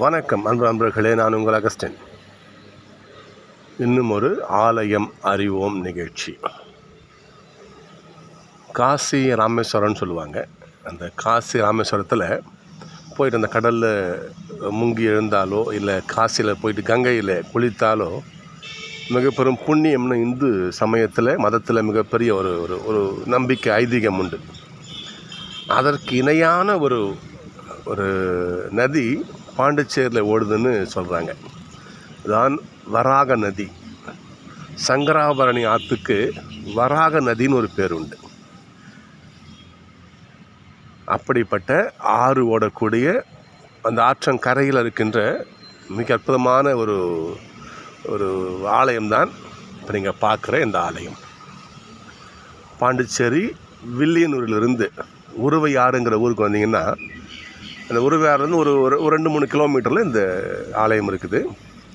வணக்கம் அன்பர்களே, நான் உங்கள் அகஸ்டின். இன்னும் ஒரு ஆலயம் அறிவோம் நிகழ்ச்சி. காசி ராமேஸ்வரம்னு சொல்லுவாங்க. அந்த காசி ராமேஸ்வரத்தில் போயிட்டு அந்த கடலில் முங்கி எழுந்தாலோ இல்லை காசியில் போயிட்டு கங்கையில் குளித்தாலோ மிகப்பெரும் புண்ணியம்னு இந்து சமயத்தில் மதத்தில் மிகப்பெரிய ஒரு ஒரு ஒரு நம்பிக்கை ஐதீகம் உண்டு. அதற்கு இணையான ஒரு ஒரு நதி பாண்டிச்சேரியில் ஓடுதுன்னு சொல்கிறாங்க. தான் வராக நதி. சங்கராபரணி ஆற்றுக்கு வராக நதின்னு ஒரு பேர் உண்டு. அப்படிப்பட்ட ஆறு ஓடக்கூடிய அந்த ஆற்றங்கரையில் இருக்கின்ற மிக அற்புதமான ஒரு ஒரு ஆலயம்தான் இப்போ நீங்கள் பார்க்குற இந்த ஆலயம். பாண்டிச்சேரி வில்லியனூரிலிருந்து உருவையாறுங்கிற ஊருக்கு வந்தீங்கன்னா, அந்த உருவையாறுலேருந்து ஒரு 2-3 கிலோமீட்டரில் இந்த ஆலயம் இருக்குது.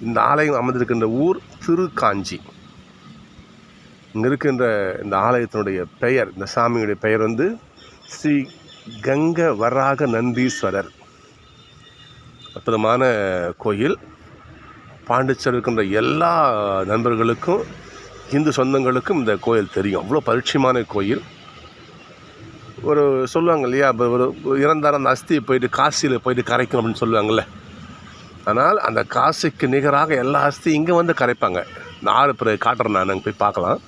இந்த ஆலயம் அமைந்திருக்கின்ற ஊர் திருக்காஞ்சி. இங்கே இருக்கின்ற இந்த ஆலயத்தினுடைய பெயர், இந்த சாமியுடைய பெயர் ஸ்ரீ கங்க வராக நந்தீஸ்வரர். அற்புதமான கோயில். பாண்டிச்சேரி இருக்கின்ற எல்லா நண்பர்களுக்கும் இந்து சொந்தங்களுக்கும் இந்த கோயில் தெரியும். அவ்வளோ பரிட்சயமான கோயில். ஒரு சொல்லுவாங்க இல்லையா, ஒரு இறந்தார் அந்த அஸ்தியை போயிட்டு காசியில் போயிட்டு கரைக்கணும் அப்படின்னு சொல்லுவாங்கள்ல. ஆனால் அந்த காசிக்கு நிகராக எல்லா அஸ்தியும் இங்கே வந்து கரைப்பாங்க. இந்த ஆறு பிறகு காட்டுறேன், நான் அங்கே போய் பார்க்கலாம்.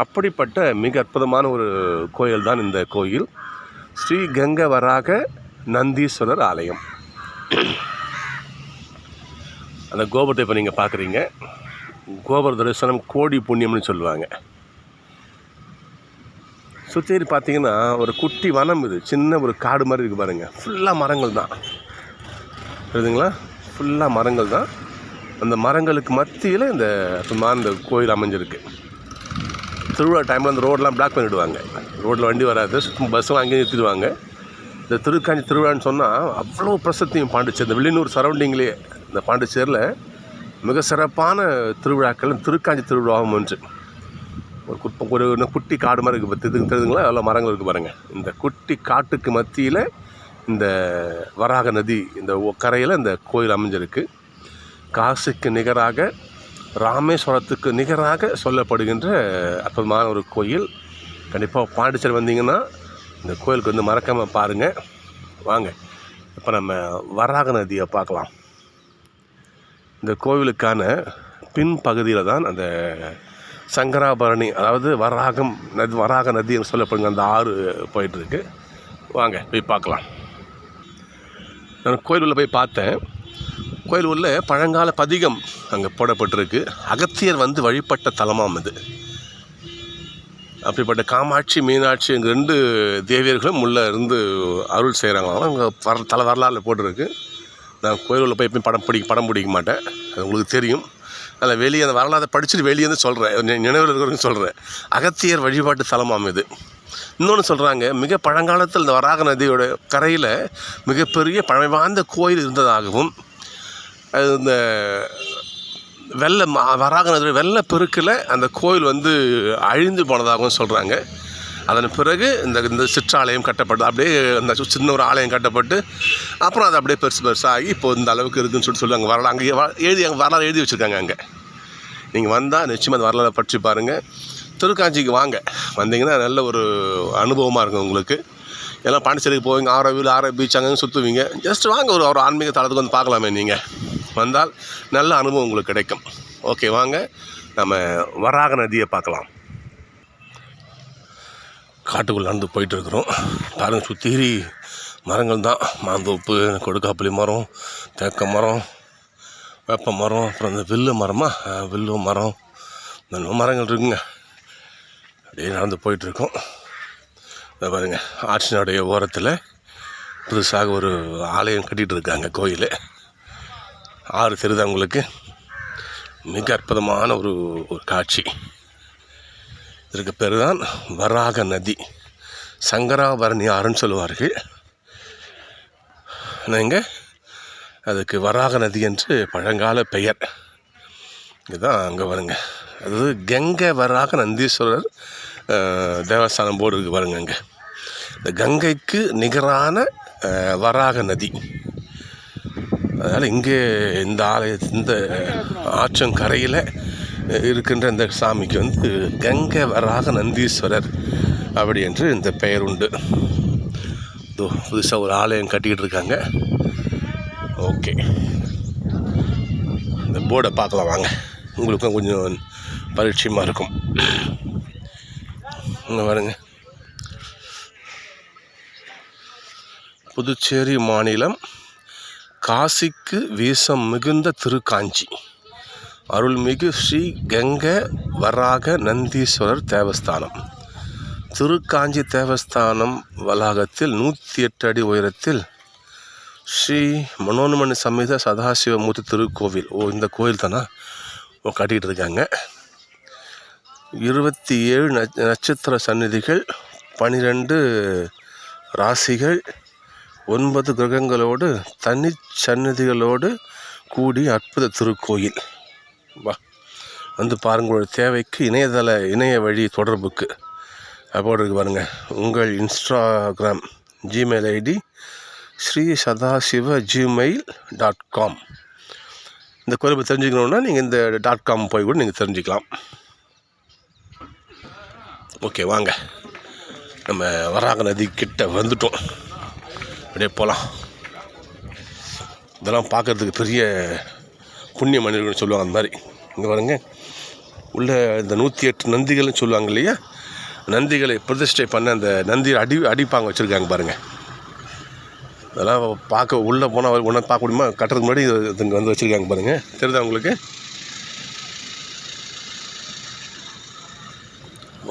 அப்படிப்பட்ட மிக அற்புதமான ஒரு கோயில் தான் இந்த கோயில். ஸ்ரீ கங்க வராக நந்தீஸ்வரர் ஆலயம். அந்த கோபுரத்தை இப்போ நீங்கள் பார்க்குறீங்க. கோபுர தரிசனம் கோடி புண்ணியம்னு சொல்லுவாங்க. சுற்றி பார்த்தீங்கன்னா ஒரு குட்டி வனம். இது சின்ன ஒரு காடு மாதிரி இருக்குது பாருங்கள். ஃபுல்லாக மரங்கள் தான், புரியுதுங்களா? ஃபுல்லாக மரங்கள் தான். அந்த மரங்களுக்கு மத்தியில் இந்த கோயில் அமைஞ்சிருக்கு. திருவிழா டைமில் அந்த ரோடெலாம் பிளாக் பண்ணிவிடுவாங்க. ரோட்டில் வண்டி வராது, பஸ்ஸெலாம் அங்கேயே நிறுத்திடுவாங்க. இந்த திருக்காஞ்சி திருவிழான்னு சொன்னால் அவ்வளோ பிரசித்தியும் பாண்டிச்சேரி. இந்த வில்லியனூர் சரௌண்டிங்லேயே இந்த பாண்டிச்சேரியில் மிக சிறப்பான திருவிழாக்கள் திருக்காஞ்சி திருவிழாவும் ஒன்று. ஒரு குட்டி காடு மாதிரி இருக்குது. தெரியுதுங்களா? எவ்வளோ மரங்கள் இருக்குது பாருங்கள். இந்த குட்டி காட்டுக்கு மத்தியில் இந்த வராக நதி இந்த கரையில் இந்த கோயில் அமைஞ்சிருக்கு. காசிக்கு நிகராக, ராமேஸ்வரத்துக்கு நிகராக சொல்லப்படுகின்ற அற்புதமான ஒரு கோயில். கண்டிப்பாக பாண்டிச்சேரி வந்தீங்கன்னா இந்த கோயிலுக்கு மறக்காமல் பாருங்கள். வாங்க, இப்போ நம்ம வராக நதியை பார்க்கலாம். இந்த கோவிலுக்கான பின்பகுதியில் தான் அந்த சங்கராபரணி, அதாவது வராக நதி என்று சொல்லப்படுங்க அந்த ஆறு போயிட்டுருக்கு. வாங்க போய் பார்க்கலாம். நான் கோயில் உள்ள போய் பார்த்தேன். கோயில் உள்ள பழங்கால பதிகம் அங்கே போடப்பட்டிருக்கு. அகத்தியர் வழிபட்ட தலமாம் இது. அப்படிப்பட்ட காமாட்சி மீனாட்சி எங்கள் 2 தேவியர்களும் உள்ளே இருந்து அருள் செய்கிறாங்களாம். அங்கே வரலாறு போட்டிருக்கு. நான் கோயில் உள்ள போய் படம் பிடிக்க மாட்டேன், அது உங்களுக்கு தெரியும். அதில் வெளியே அந்த வரலாற்றை படிச்சுட்டு வெளியே சொல்கிறேன், நினைவில் இருக்கிறவங்க சொல்கிறேன். அகத்தியர் வழிபாட்டு தலமாம் இது. இன்னொன்று சொல்கிறாங்க, மிக பழங்காலத்தில் இந்த வராக நதியோட கரையில் மிகப்பெரிய பழமை வாய்ந்த கோயில் இருந்ததாகவும், அது இந்த வராக நதியோட வெள்ளப்பெருக்கில் அந்த கோயில் அழிந்து போனதாகவும் சொல்கிறாங்க. அதன் பிறகு இந்த சிற்றாலயம் கட்டப்பட்டு, அப்படியே அந்த சின்ன ஒரு ஆலயம் கட்டப்பட்டு, அப்புறம் அது அப்படியே பெருசாகி இப்போ இந்த அளவுக்கு இருக்குதுன்னு சொல்லுவாங்க. வரலாறு அங்கே வரலாறு எழுதி வச்சுருக்காங்க. அங்கே நீங்கள் வந்தால் நிச்சயமாக அந்த வரலாறை பற்றி பாருங்கள். திருக்காஞ்சிக்கு வாங்க, வந்தீங்கன்னா நல்ல ஒரு அனுபவமாக இருக்கும் உங்களுக்கு. எல்லாம் பாண்டிச்சேரிக்கு போவீங்க, ஆரோ பீச் அங்கே சுற்றுவீங்க. ஜஸ்ட் வாங்க, ஒரு ஆன்மீக தளத்துக்கு பார்க்கலாமே. நீங்கள் வந்தால் நல்ல அனுபவம் உங்களுக்கு கிடைக்கும். ஓகே, வாங்க நம்ம வராக நதியை பார்க்கலாம். காட்டுக்குள்ளே நடந்து போயிட்டுருக்குறோம். பாருங்கள், சுற்றி மரங்கள் தான். மாந்தோப்பு, கொடுக்காப்புளி மரம், தேக்க மரம், வேப்ப மரம், அப்புறம் இந்த வில்லு மரம், நல்ல மரங்கள் இருக்குங்க. அப்படியே நடந்து போயிட்டுருக்கோம். இதை பாருங்கள், ஆற்றினுடைய ஓரத்தில் புதுசாக ஒரு ஆலயம் கட்டிகிட்டு இருக்காங்க. கோயில் ஆறு தெரியுதா உங்களுக்கு? மிக அற்புதமான ஒரு காட்சி. இதற்கு பேர் தான் வராக நதி. சங்கராபரணி ஆறுன்னு சொல்லுவார்கள். நீங்கள் அதுக்கு வராக நதி என்று பழங்கால பெயர். இதுதான் அங்கே வருங்க. அதாவது கங்கை வராக நந்தீஸ்வரர் தேவஸ்தானம் போர்டு இருக்குது பாருங்க. அங்கே இந்த கங்கைக்கு நிகரான வராக நதி. அதனால் இங்கே இந்த இந்த ஆற்றங்கரையில் இருக்கின்ற இந்த சாமிக்கு வந்து கங்கை வராக நந்தீஸ்வரர் அப்படி என்று இந்த பெயர் உண்டு. புதுசாக ஒரு ஆலயம் கட்டிக்கிட்டு இருக்காங்க. ஓகே, இந்த போர்டை பார்க்கலாம் வாங்க, உங்களுக்கும் கொஞ்சம் பரிச்சயமாக இருக்கும். இங்கே பாருங்க, புதுச்சேரி மாநிலம் காசிக்கு வீசம் மிகுந்த திருக்காஞ்சி அருள்மிகு ஸ்ரீ கங்கை வராக நந்தீஸ்வரர் தேவஸ்தானம். திருக்காஞ்சி தேவஸ்தானம் வளாகத்தில் 108 அடி உயரத்தில் ஸ்ரீ மனோன்மணி சமேத சதாசிவமூர்த்தி திருக்கோவில். இந்த கோயில் தானே கட்டிகிட்டு இருக்காங்க. 27 நட்சத்திர சந்நிதிகள், 12 ராசிகள், 9 கிரகங்களோடு தனி சந்நிதிகளோடு கூடிய அற்புத திருக்கோயில். வா வந்து பாருங்களோட தேவைக்கு இணைய வழி தொடர்புக்கு அப்போது இருக்கு பாருங்கள். உங்கள் இன்ஸ்டாகிராம் ஜிமெயில் ஐடி srisadaशिva@gmail.com. இந்த கோயிலை தெரிஞ்சுக்கணுன்னா நீங்கள் இந்த .com போய் கூட நீங்கள் தெரிஞ்சுக்கலாம். ஓகே, வாங்க நம்ம வராக நதி கிட்ட வந்துட்டோம். அப்படியே போகலாம். இதெல்லாம் பார்க்குறதுக்கு பெரிய புண்ணிய மனிதர்கள்னு சொல்லுவாங்க. அந்த மாதிரி இங்கே பாருங்க, உள்ள இந்த 108 நந்திகள்னு சொல்லுவாங்க இல்லையா, நந்திகளை பிரதிஷ்டை பண்ண அந்த நந்தி அடிப்பாங்க வச்சுருக்காங்க பாருங்கள். அதெல்லாம் பார்க்க உள்ளே போனால் ஒன்றா பார்க்க முடியுமா? கட்டுறதுக்கு முன்னாடி இங்கே வந்து வச்சுருக்காங்க பாருங்கள். தெரியுதா உங்களுக்கு?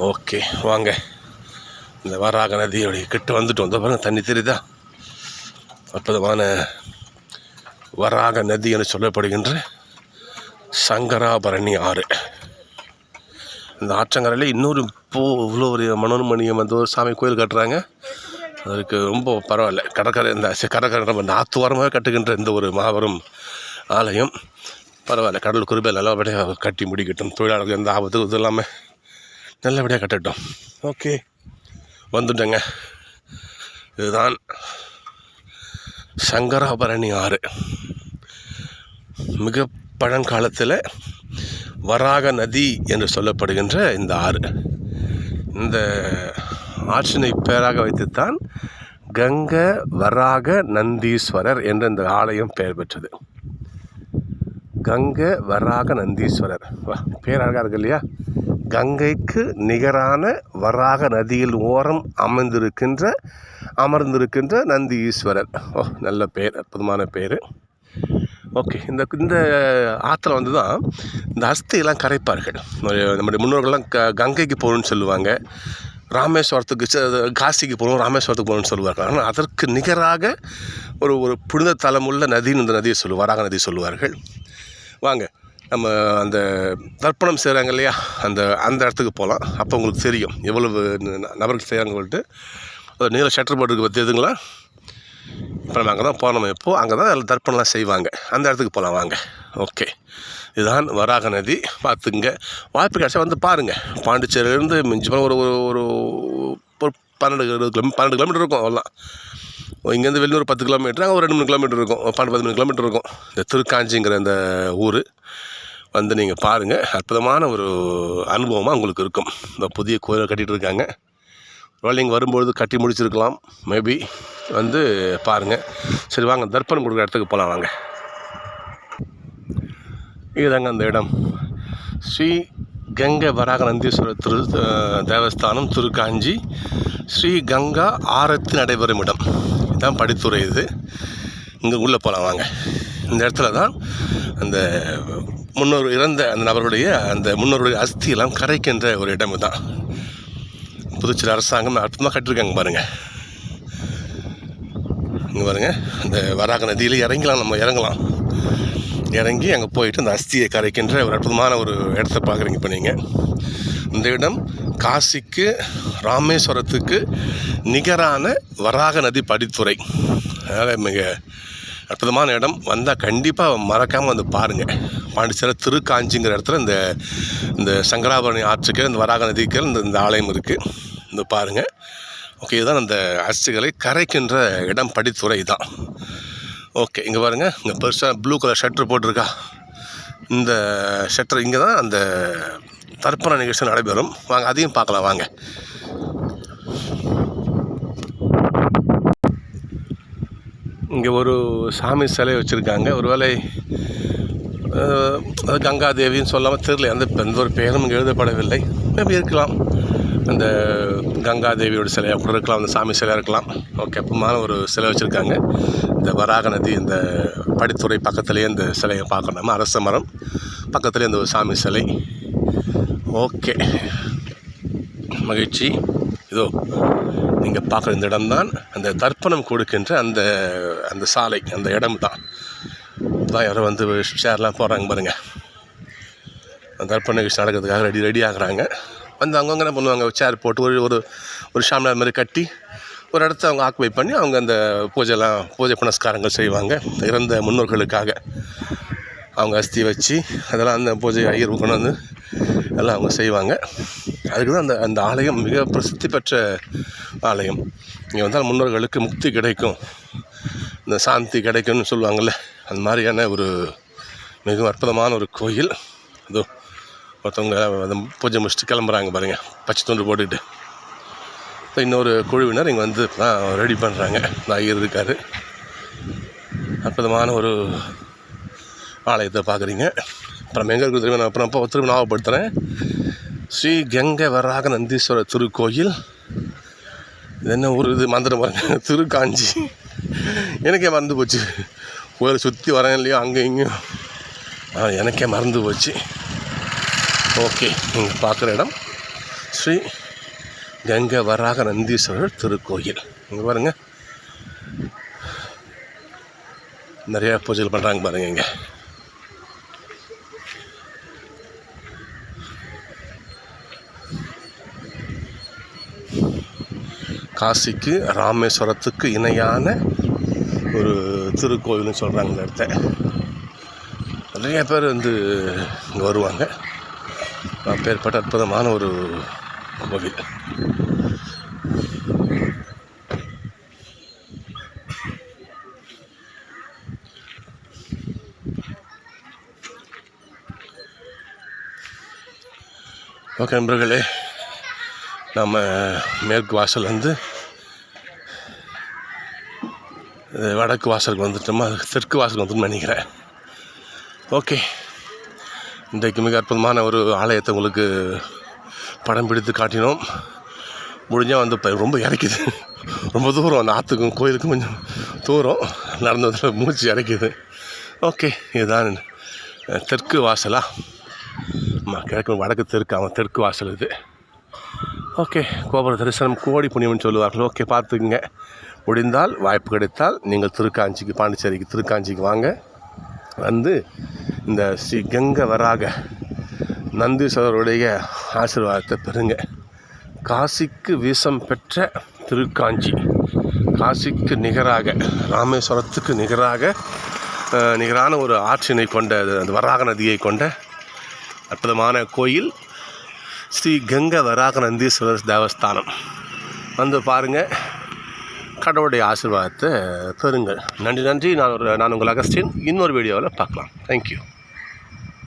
ஓகே, வாங்க இந்த வராக நதியோடைய கிட்ட வந்துட்டோம். இந்த பாருங்கள், தண்ணி தெரியுதா? அற்புதமான வராக நதி என சொல்லப்படுகின்ற சங்கராபரணி ஆறு. இந்த ஆற்றங்கரையில் இன்னொரு இவ்வளோ ஒரு மனோன்மணியம் வந்து ஒரு சாமி கோயில் கட்டுறாங்க. அதுக்கு ரொம்ப பரவாயில்ல. கடற்கரை இந்த ஆத்துவாரமாக கட்டுகின்ற இந்த ஒரு மாபெரும் ஆலயம் பரவாயில்ல. கடல் குருபை நல்லபடியாக கட்டி முடிக்கட்டும். தொழிலாளர்கள் எந்த ஆபத்து இது இல்லாமல் நல்லபடியாக கட்டட்டும். ஓகே, வந்துட்டேங்க. இதுதான் சங்கராபரணி ஆறு. மிக பழங்காலத்தில் வராக நதி என்று சொல்லப்படுகின்ற இந்த ஆறு, இந்த ஆற்றினை பேராக வைத்துத்தான் கங்கை வராக நந்தீஸ்வரர் என்ற இந்த ஆலயம் பெயர் பெற்றது. கங்கை வராக நந்தீஸ்வரர், பேராக இருக்கு இல்லையா? கங்கைக்கு நிகரான வராக நதியில் ஓரம் அமர்ந்திருக்கின்ற நந்தி ஈஸ்வரர். நல்ல பேர், அற்புதமான பேர். ஓகே, இந்த ஆற்றுல வந்து தான் இந்த அஸ்தியெல்லாம் கரைப்பார்கள். நம்முடைய முன்னோர்கள்லாம் கங்கைக்கு போகணுன்னு சொல்லுவாங்க, ராமேஸ்வரத்துக்கு காசிக்கு போகணும், ராமேஸ்வரத்துக்கு போகணுன்னு சொல்லுவார்கள். ஆனால் அதற்கு நிகராக ஒரு புனித தலமுள்ள நதின்னு இந்த நதியை வராக நதி சொல்லுவார்கள். வாங்க நம்ம அந்த தர்ப்பணம் செய்கிறாங்க இல்லையா, அந்த இடத்துக்கு போகலாம். அப்போ உங்களுக்கு தெரியும் எவ்வளவு நபர்கள் செய்கிறாங்க சொல்லிட்டு. ஒரு நீல ஷட்டர் போர்டு இருக்குது தெரியுதுங்களா? இப்போ நம்ம அங்கே தான் போனோம். இப்போது அங்கே தான் அதில் தர்ப்பணம்லாம் செய்வாங்க. அந்த இடத்துக்கு போகலாம் வாங்க. ஓகே, இதுதான் வராக நதி. பார்த்துங்க, வாய்ப்பு கிடச்சா வந்து பாருங்கள். பாண்டிச்சேரியிலேருந்து மிஞ்சி போன ஒரு 12 கிலோமீட்டர் இருக்கும். அவ்வளோதான். இங்கேருந்து வெளியூர் 10 கிலோமீட்டர், அங்கே ஒரு 2-3 கிலோமீட்டர் இருக்கும். 12-13 கிலோமீட்டர் இருக்கும் இந்த திருக்காஞ்சிங்கிற இந்த ஊர். வந்து நீங்கள் பாருங்கள், அற்புதமான ஒரு அனுபவமாக உங்களுக்கு இருக்கும். இந்த புதிய கோயிலை கட்டிகிட்டு இருக்காங்க. ரோலிங் வரும்பொழுது கட்டி முடிச்சிருக்கலாம், மேபி. வந்து பாருங்கள். சரி வாங்க, தர்ப்பணம் கொடுக்குற இடத்துக்கு போகலாம் வாங்க. இதுதாங்க அந்த இடம், ஸ்ரீ கங்கை வராக நந்தீஸ்வரர் தேவஸ்தானம், திருக்காஞ்சி. ஸ்ரீ கங்கா ஆரத்தி நடைபெறும் இடம். இதுதான் படித்துறை. இது இங்கே உள்ளே போகலாம் வாங்க. இந்த இடத்துல தான் அந்த முன்னோர் இறந்த அந்த நபருடைய முன்னோருடைய அஸ்தியெல்லாம் கரைக்கின்ற ஒரு இடம் தான். புதுச்சேரி அரசாங்கம் அற்புதமாக கட்டிருக்காங்க பாருங்கள். இங்கே பாருங்கள், அந்த வராக நதியில் இறங்கலாம். இறங்கி அங்கே போயிட்டு அந்த அஸ்தியை கரைக்கின்ற ஒரு அற்புதமான ஒரு இடத்த பார்க்குறீங்க. இப்போ நீங்கள் இந்த இடம் காசிக்கு ராமேஸ்வரத்துக்கு நிகரான வராக நதி படித்துறை. அதனால் மிக அற்புதமான இடம். வந்தால் கண்டிப்பாக மறக்காமல் வந்து பாருங்கள். பாண்டிச்சேரி திருக்காஞ்சிங்கிற இடத்துல இந்த சங்கராபரணி ஆற்றுக்கு இந்த வராக நதிக்கு இந்த ஆலயம் இருக்குது. இந்த பாருங்கள். ஓகே, இதுதான் அந்த அஸ்திகளை கரைக்கின்ற இடம், படித்துறை தான். ஓகே, இங்கே பாருங்கள், இங்கே பெருசாக ப்ளூ கலர் ஷட்டர் போட்டிருக்கா. இந்த ஷட்டர் இங்கே தான் அந்த தர்ப்பண நிகழ்ச்சி நடைபெறும். வாங்க, அதையும் பார்க்கலாம் வாங்க. இங்கே ஒரு சாமி சிலை வச்சுருக்காங்க. ஒருவேளை அது கங்காதேவின்னு சொல்லாமல் தெரியல, எந்த ஒரு பேரும் இங்கே எழுதப்படவில்லை. மேபி இருக்கலாம், அந்த கங்காதேவியோட சிலையாக கூட இருக்கலாம், அந்த சாமி சிலையாக இருக்கலாம். ஓகே, அப்புறமான ஒரு சிலை வச்சுருக்காங்க. இந்த வராக நதி இந்த படித்துறை பக்கத்துலேயே இந்த சிலையை பார்க்கணும். நம்ம அரச மரம் பக்கத்துலேயே இந்த ஒரு சாமி சிலை. ஓகே, மகிழ்ச்சி. இதோ நீங்கள் பார்க்குற இந்த இடம்தான் அந்த தர்ப்பணம் கொடுக்கின்ற அந்த அந்த சாலை, அந்த இடம் தான். யாரோ வந்து ஷேர்லாம் போடுறாங்க பாருங்கள். அந்த தர்ப்பண நிகழ்ச்சி நடக்கிறதுக்காக ரெடி ஆகுறாங்க. வந்து அவங்கவுங்க என்ன பண்ணுவாங்க, சேர் போட்டு ஒரு ஒரு ஷாம்லார் மாதிரி கட்டி ஒரு இடத்த அவங்க ஆக்குபை பண்ணி அவங்க அந்த பூஜை புனஸ்காரங்கள் செய்வாங்க. இறந்த முன்னோர்களுக்காக அவங்க அஸ்தி வச்சு அதெல்லாம் அந்த பூஜை ஐயர் கொண்டு வந்து எல்லாம் அவங்க செய்வாங்க. அதுக்கு தான் அந்த ஆலயம் மிக பிரசித்தி பெற்ற ஆலயம். இங்கே வந்தால் முன்னோர்களுக்கு முக்தி கிடைக்கும், இந்த சாந்தி கிடைக்கும்னு சொல்லுவாங்கள்ல, அந்த மாதிரியான ஒரு மிகவும் அற்புதமான ஒரு கோயில். இதோ ஒருத்தவங்க அந்த பூஜை முடிச்சுட்டு கிளம்புறாங்க பாருங்கள், பச்சை துண்டு போட்டுக்கிட்டு. இன்னொரு குழுவினர் இங்கே வந்து ரெடி பண்ணுறாங்க. ஐயர் இருக்கார். அற்புதமான ஒரு ஆலயத்தை பார்க்குறீங்க. அப்புறம் எங்கே இருக்குது திரும்ப அப்புறம் திரும்ப ஞாபகப்படுத்துகிறேன். ஸ்ரீ கங்கை வராக நந்தீஸ்வரர் திருக்கோயில். இது என்ன ஊர், இது மந்திரம் பாருங்க, திருக்காஞ்சி. எனக்கே மறந்து போச்சு, கோயில் சுற்றி வரேன் இல்லையோ அங்கே இங்கேயும் எனக்கே மறந்து போச்சு. ஓகே, நீங்கள் பார்க்குற இடம் ஸ்ரீ கங்கை வராக நந்தீஸ்வரர் திருக்கோயில். இங்கே பாருங்கள், நிறையா பூஜைகள் பண்ணுறாங்க பாருங்கள். இங்கே காசிக்கு ராமேஸ்வரத்துக்கு இணையான ஒரு திருக்கோயில்னு சொல்கிறாங்க. இந்த இடத்த நிறைய பேர் வந்து இங்கே வருவாங்க. அப்பேற்பட்ட அற்புதமான ஒரு கோவில். ஓகே நண்பர்களே, நம்ம மேற்கு வாசல் வந்து வடக்கு வாசலுக்கு வந்துட்டோமா, தெற்கு வாசலுக்கு வந்துட்டு நினைக்கிறேன். ஓகே, இன்றைக்கு மிக அற்புதமான ஒரு ஆலயத்தை உங்களுக்கு படம் பிடித்து காட்டினோம். முடிஞ்சால் வந்து ரொம்ப இறக்குது, ரொம்ப தூரம், அந்த ஆற்றுக்கும் கோயிலுக்கும் கொஞ்சம் தூரம் நடந்து வந்து மூச்சு இறக்குது. ஓகே, இதுதான் தெற்கு வாசலா? கிழக்கு வடக்கு தெற்கு வாசல் இது. ஓகே, கோபுர தரிசனம் கோடி புண்ணியம்னு சொல்லுவார்கள். ஓகே, பார்த்துக்குங்க. முடிந்தால் வாய்ப்பு கிடைத்தால் நீங்கள் பாண்டிச்சேரிக்கு திருக்காஞ்சிக்கு வாங்க. வந்து இந்த ஸ்ரீ கங்கை வராக நந்தீஸ்வரருடைய ஆசீர்வாதத்தை பெறுங்க. காசிக்கு வீசம் பெற்ற திருக்காஞ்சி, காசிக்கு நிகராக, ராமேஸ்வரத்துக்கு நிகரான ஒரு ஆற்றினை கொண்ட, அந்த வராக நதியை கொண்ட அற்புதமான கோயில் ஸ்ரீ கங்கை வராக நந்தீஸ்வரர் தேவஸ்தானம். வந்து பாருங்கள், கடவுளுடைய ஆசீர்வாதத்தை பெறுங்கள். நன்றி. நான் உங்கள் அகஸ்டின். இன்னொரு வீடியோவில் பார்க்கலாம். தேங்க்யூ.